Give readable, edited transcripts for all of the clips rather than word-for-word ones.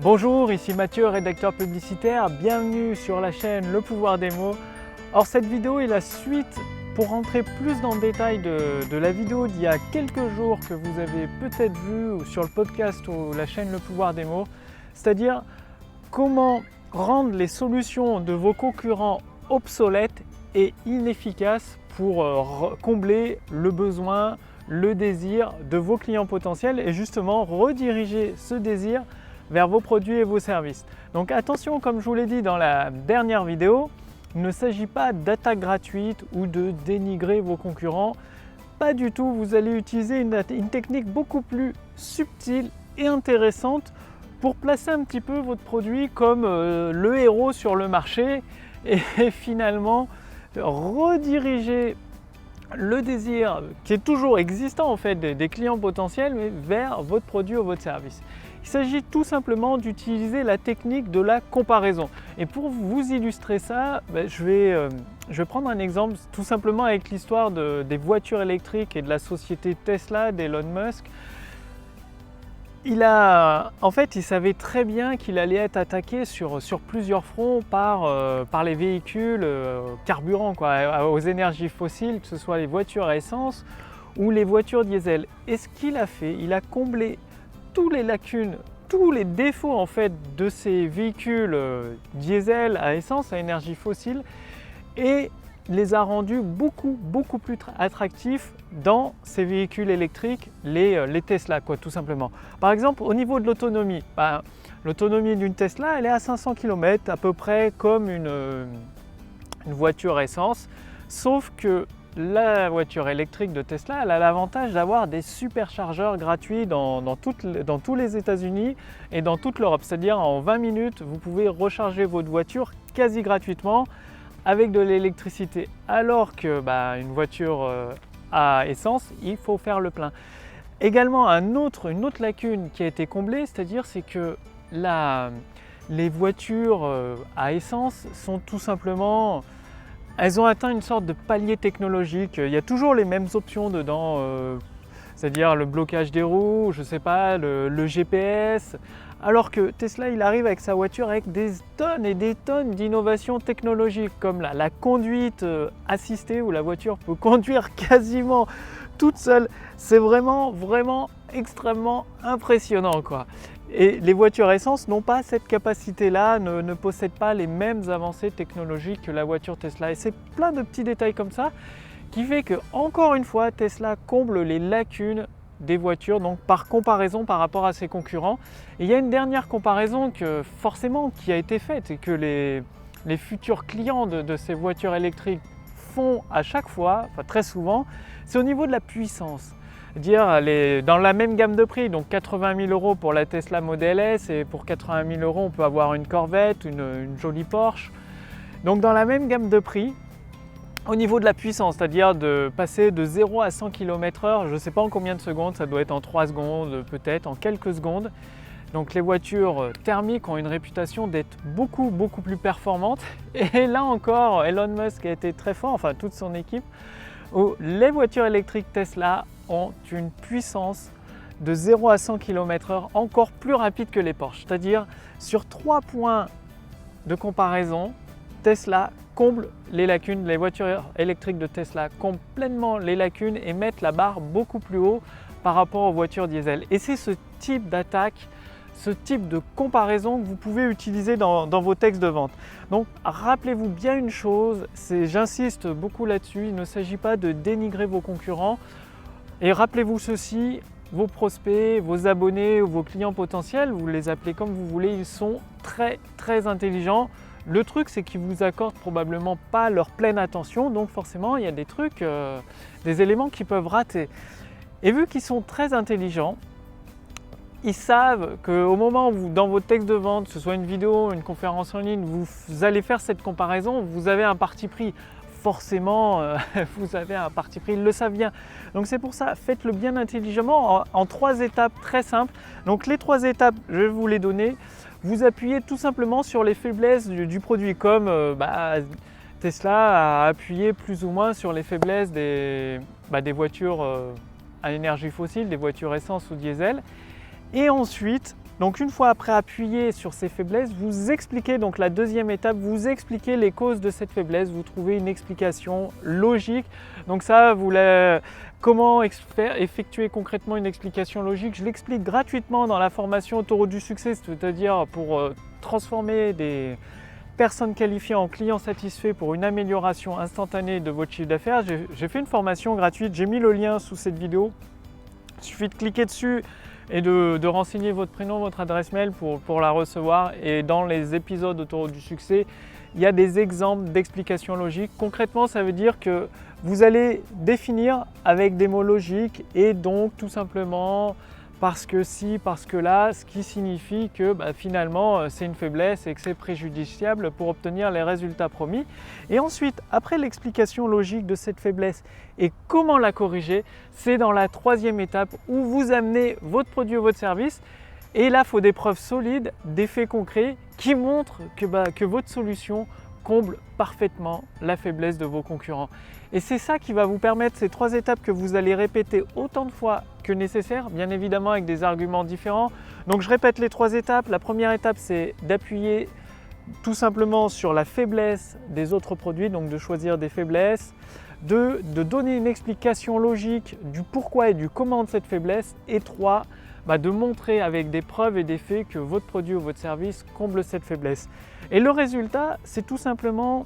Bonjour, ici Mathieu, rédacteur publicitaire. Bienvenue sur la chaîne Le Pouvoir des mots. Alors cette vidéo est la suite pour rentrer plus dans le détail de la vidéo d'il y a quelques jours que vous avez peut-être vu sur le podcast ou la chaîne Le Pouvoir des mots. C'est-à-dire comment rendre les solutions de vos concurrents obsolètes et inefficaces pour combler le besoin, le désir de vos clients potentiels et justement rediriger ce désir vers vos produits et vos services. Donc attention, comme je vous l'ai dit dans la dernière vidéo, il ne s'agit pas d'attaque gratuite ou de dénigrer vos concurrents. Pas du tout, vous allez utiliser une technique beaucoup plus subtile et intéressante pour placer un petit peu votre produit comme le héros sur le marché et finalement rediriger le désir qui est toujours existant en fait des clients potentiels mais vers votre produit ou votre service. Il s'agit tout simplement d'utiliser la technique de la comparaison. Et pour vous illustrer ça, je vais prendre un exemple tout simplement avec l'histoire des voitures électriques et de la société Tesla d'Elon Musk. Il savait très bien qu'il allait être attaqué sur plusieurs fronts par les véhicules carburants, aux énergies fossiles, que ce soit les voitures à essence ou les voitures diesel. Et ce qu'il a fait, il a comblé toutes les lacunes, tous les défauts en fait de ces véhicules diesel à essence, à énergie fossile et les a rendus beaucoup plus attractifs dans ces véhicules électriques, les Tesla tout simplement. Par exemple au niveau de l'autonomie, l'autonomie d'une Tesla elle est à 500 km à peu près comme une voiture à essence, sauf que la voiture électrique de Tesla elle a l'avantage d'avoir des superchargeurs gratuits dans tous les États-Unis et dans toute l'Europe. C'est-à-dire en 20 minutes, vous pouvez recharger votre voiture quasi gratuitement avec de l'électricité. Alors que une voiture à essence, il faut faire le plein. Également, une autre lacune qui a été comblée, c'est-à-dire c'est que les voitures à essence sont tout simplement... Elles ont atteint une sorte de palier technologique. Il y a toujours les mêmes options dedans, c'est-à-dire le blocage des roues, je sais pas, le GPS. Alors que Tesla, il arrive avec sa voiture avec des tonnes et des tonnes d'innovations technologiques, comme la conduite assistée, où la voiture peut conduire quasiment toute seule. C'est vraiment extrêmement impressionnant, Et les voitures à essence n'ont pas cette capacité-là, ne possèdent pas les mêmes avancées technologiques que la voiture Tesla. Et c'est plein de petits détails comme ça qui fait que, encore une fois, Tesla comble les lacunes des voitures, donc par comparaison par rapport à ses concurrents. Et il y a une dernière comparaison qui a été faite et que les futurs clients de ces voitures électriques font à chaque fois, très souvent, c'est au niveau de la puissance. Dans la même gamme de prix, donc 80 000 € pour la Tesla Model S et pour 80 000 € on peut avoir une Corvette, une jolie Porsche. Donc dans la même gamme de prix, au niveau de la puissance, c'est-à-dire de passer de 0 à 100 km/h, je ne sais pas en combien de secondes, ça doit être en 3 secondes, peut-être en quelques secondes. Donc les voitures thermiques ont une réputation d'être beaucoup plus performantes. Et là encore, Elon Musk a été très fort, enfin toute son équipe, où les voitures électriques Tesla ont une puissance de 0 à 100 km/h encore plus rapide que les Porsche. C'est-à-dire sur 3 points de comparaison, Tesla comble les lacunes, les voitures électriques de Tesla comblent pleinement les lacunes et mettent la barre beaucoup plus haut par rapport aux voitures diesel. Et c'est ce type d'attaque, ce type de comparaison que vous pouvez utiliser dans vos textes de vente. Donc rappelez-vous bien une chose, j'insiste beaucoup là-dessus, il ne s'agit pas de dénigrer vos concurrents. Et rappelez-vous ceci, vos prospects, vos abonnés ou vos clients potentiels, vous les appelez comme vous voulez, ils sont très intelligents. Le truc, c'est qu'ils ne vous accordent probablement pas leur pleine attention, donc forcément, il y a des trucs, des éléments qui peuvent rater. Et vu qu'ils sont très intelligents, ils savent qu'au moment où, dans votre texte de vente, que ce soit une vidéo, une conférence en ligne, vous allez faire cette comparaison, vous avez un parti pris. Forcément, vous avez un parti pris, ils le savent bien. Donc c'est pour ça, faites-le bien intelligemment en 3 étapes très simples. Donc les 3 étapes, je vais vous les donner. Vous appuyez tout simplement sur les faiblesses du produit, comme Tesla a appuyé plus ou moins sur les faiblesses des voitures à énergie fossile, des voitures essence ou diesel. Et ensuite, Donc une fois après appuyé sur ces faiblesses, vous expliquez, donc la deuxième étape, vous expliquez les causes de cette faiblesse, vous trouvez une explication logique. Donc ça, comment effectuer concrètement une explication logique, je l'explique gratuitement dans la formation Autoroute du succès, c'est-à-dire pour transformer des personnes qualifiées en clients satisfaits pour une amélioration instantanée de votre chiffre d'affaires. J'ai fait une formation gratuite, j'ai mis le lien sous cette vidéo. Il suffit de cliquer dessus et de renseigner votre prénom, votre adresse mail pour la recevoir. Et dans les épisodes Autoroute du succès, il y a des exemples d'explications logiques. Concrètement, ça veut dire que vous allez définir avec des mots logiques et donc tout simplement parce que si, parce que là, ce qui signifie que finalement c'est une faiblesse et que c'est préjudiciable pour obtenir les résultats promis. Et ensuite, après l'explication logique de cette faiblesse et comment la corriger, c'est dans la troisième étape où vous amenez votre produit ou votre service. Et là, il faut des preuves solides, des faits concrets qui montrent que votre solution comble parfaitement la faiblesse de vos concurrents. Et c'est ça qui va vous permettre, ces trois étapes que vous allez répéter autant de fois que nécessaire, bien évidemment avec des arguments différents. Donc je répète les trois étapes. La première étape, c'est d'appuyer tout simplement sur la faiblesse des autres produits, donc de choisir des faiblesses. Deux, de donner une explication logique du pourquoi et du comment de cette faiblesse. Et trois, de montrer avec des preuves et des faits que votre produit ou votre service comble cette faiblesse. Et le résultat, c'est tout simplement,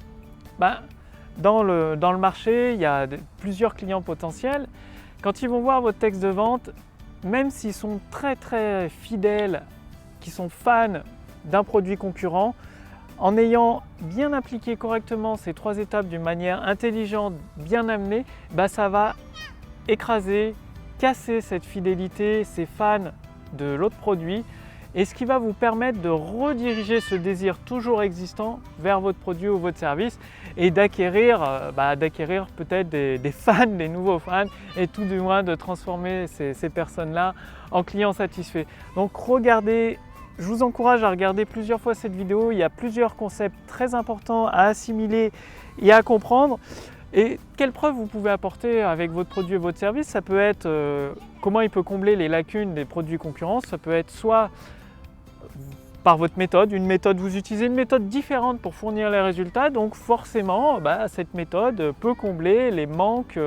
dans le marché, il y a plusieurs clients potentiels. Quand ils vont voir votre texte de vente, même s'ils sont très très fidèles, qui sont fans d'un produit concurrent, en ayant bien appliqué correctement ces trois étapes d'une manière intelligente, bien amenée, ça va écraser, casser cette fidélité, ces fans de l'autre produit, et ce qui va vous permettre de rediriger ce désir toujours existant vers votre produit ou votre service et d'acquérir peut-être des fans, des nouveaux fans, et tout du moins de transformer ces personnes-là en clients satisfaits. Donc regardez, je vous encourage à regarder plusieurs fois cette vidéo, il y a plusieurs concepts très importants à assimiler et à comprendre. Et quelles preuves vous pouvez apporter avec votre produit et votre service? Ça peut être comment il peut combler les lacunes des produits concurrents, ça peut être soit par votre méthode, vous utilisez une méthode différente pour fournir les résultats, donc forcément cette méthode peut combler les manques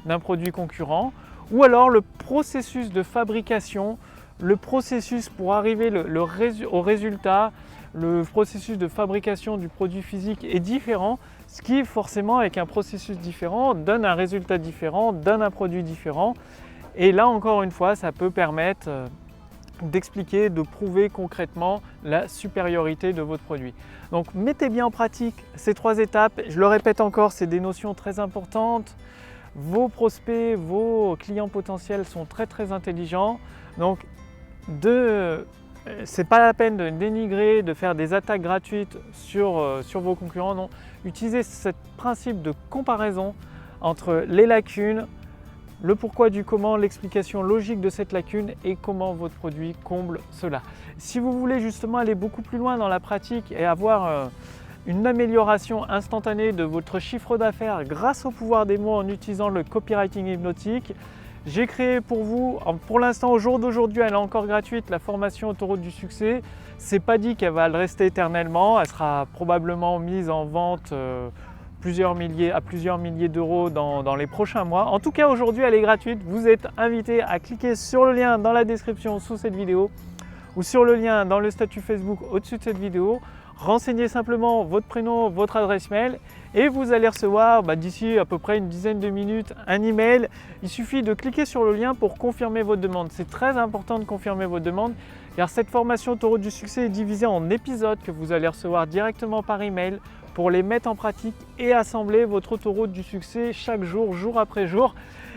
d'un produit concurrent, ou alors le processus de fabrication, le processus pour arriver au résultat, le processus de fabrication du produit physique est différent, ce qui forcément avec un processus différent donne un résultat différent, donne un produit différent. Et là encore une fois, ça peut permettre d'expliquer, de prouver concrètement la supériorité de votre produit. Donc mettez bien en pratique ces trois étapes. Je le répète encore, c'est des notions très importantes. Vos prospects, vos clients potentiels sont très très intelligents. Donc c'est pas la peine de dénigrer, de faire des attaques gratuites sur vos concurrents. Non, utilisez ce principe de comparaison entre les lacunes, le pourquoi du comment, l'explication logique de cette lacune et comment votre produit comble cela. Si vous voulez justement aller beaucoup plus loin dans la pratique et avoir une amélioration instantanée de votre chiffre d'affaires grâce au pouvoir des mots en utilisant le copywriting hypnotique, j'ai créé pour vous, pour l'instant au jour d'aujourd'hui, elle est encore gratuite, la formation Autoroute du succès. C'est pas dit qu'elle va le rester éternellement, elle sera probablement mise en vente à plusieurs milliers d'euros dans les prochains mois. En tout cas, aujourd'hui, elle est gratuite. Vous êtes invité à cliquer sur le lien dans la description sous cette vidéo ou sur le lien dans le statut Facebook au-dessus de cette vidéo. Renseignez simplement votre prénom, votre adresse mail et vous allez recevoir d'ici à peu près une dizaine de minutes un email. Il suffit de cliquer sur le lien pour confirmer votre demande. C'est très important de confirmer votre demande car cette formation Autoroute du succès est divisée en épisodes que vous allez recevoir directement par email pour les mettre en pratique et assembler votre autoroute du succès chaque jour, jour après jour.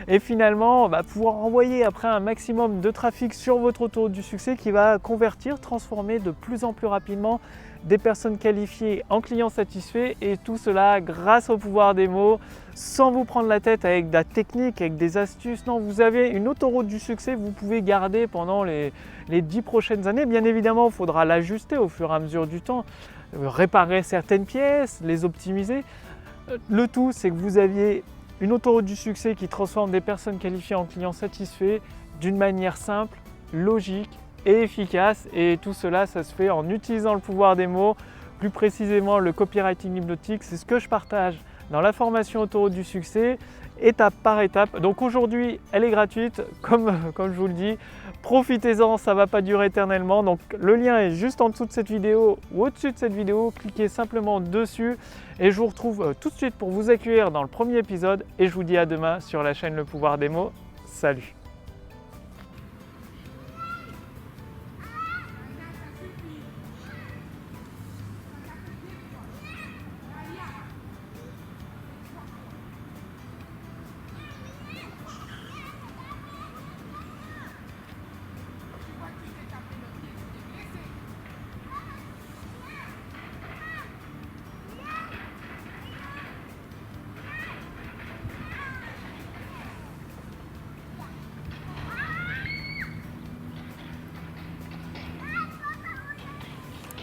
Et finalement, pouvoir envoyer après un maximum de trafic sur votre autoroute du succès qui va convertir, transformer de plus en plus rapidement des personnes qualifiées en clients satisfaits, et tout cela grâce au pouvoir des mots, sans vous prendre la tête avec de la technique, avec des astuces. Non, vous avez une autoroute du succès que vous pouvez garder pendant les 10 prochaines années. Bien évidemment, il faudra l'ajuster au fur et à mesure du temps, réparer certaines pièces, les optimiser. Le tout, c'est que vous aviez une autoroute du succès qui transforme des personnes qualifiées en clients satisfaits d'une manière simple, logique, et efficace. Et tout cela, ça se fait en utilisant le pouvoir des mots, plus précisément le copywriting hypnotique. C'est ce que je partage dans la formation Autoroute du succès, étape par étape. Donc aujourd'hui, elle est gratuite, comme je vous le dis. Profitez-en, ça ne va pas durer éternellement. Donc le lien est juste en dessous de cette vidéo ou au-dessus de cette vidéo. Cliquez simplement dessus et je vous retrouve tout de suite pour vous accueillir dans le premier épisode. Et je vous dis à demain sur la chaîne Le Pouvoir des mots. Salut!